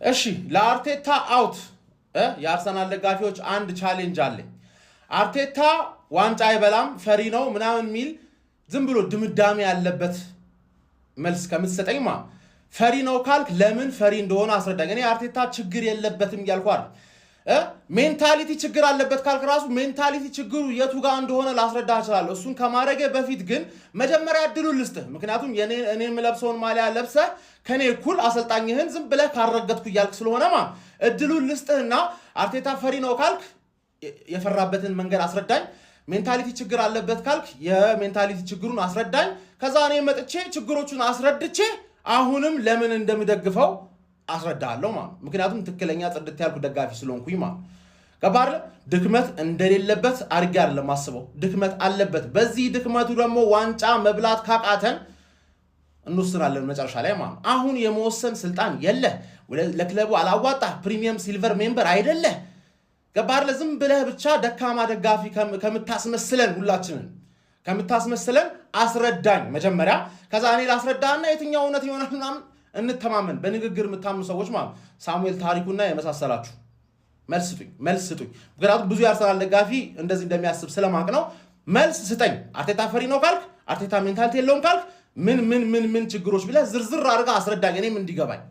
እሺ ለአርቴታ አውት የአርሰናል ደጋፊዎች አንድ ቻሌንጅ አለ። አርቴታ ዋንጫ አይበላም ፈሪ ነው ምናምን ሚል ዝም ብሎ ድምዳሜ ያለበት መልስ ከምትሰጠኝማ ፈሪ ነው ካልክ ለምን ፈሪ እንደሆነ አስረዳኝ። እኔ አርቴታ ችግር የለበትም እያልኩ አይደል። ሜንታሊቲ ችግር አለበት ካልክ ራሱ ሜንታሊቲ ችግሩ የቱ ጋር እንደሆነ ላስረዳ እችላለሁ። እሱን ከማድረጌ በፊት ግን መጀመሪያ እድሉን ልስጥህ። ምክንያቱም እኔ የምለብሰውን ማሊያ ለብሰህ ከኔ እኩል አሰልጣኝህን ዝም ብለህ ካረገጥኩ እያልክ ስለሆነማ እድሉን ልስጥህና አርቴታ ፈሪ ነው ካልክ የፈራበትን መንገድ አስረዳኝ። ሜንታሊቲ ችግር አለበት ካልክ የሜንታሊቲ ችግሩን አስረዳኝ። ከዛ እኔ መጥቼ ችግሮቹን አስረድቼ አሁንም ለምን እንደምደግፈው አስረዳለሁ ማለት። ምክንያቱም ትክክለኛ ጽድት ያልኩ ደጋፊ ስለሆንኩኝ ማለት ከባር ድክመት እንደሌለበት አርጋ አይደለም ማስበው። ድክመት አለበት። በዚህ ድክመቱ ደግሞ ዋንጫ መብላት ካቃተን እንወስናለን መጨረሻ ላይ ማለት። አሁን የመወሰን ስልጣን የለ። ለክለቡ አላዋጣ ፕሪሚየም ሲልቨር ሜምበር አይደለ። ገባር ለዝም ብለህ ብቻ ደካማ ደጋፊ ከምታስመስለን ሁላችንን ከምታስመስለን አስረዳኝ መጀመሪያ። ከዛ እኔ ላስረዳና የትኛው እውነት ይሆናል ምናምን እንተማመን። በንግግር የምታምኑ ሰዎች ማለት ሳሙኤል ታሪኩና የመሳሰላችሁ መልስ ስጡኝ። ምክንያቱም ብዙ የአርሰናል ደጋፊ እንደዚህ እንደሚያስብ ስለማቅ ነው። መልስ ስጠኝ። አርቴታ ፈሪ ነው ካልክ፣ አርቴታ ሜንታሊቲ የለውም ካልክ ምን ችግሮች ብለህ ዝርዝር አድርጋ አስረዳኝ እኔም እንዲገባኝ።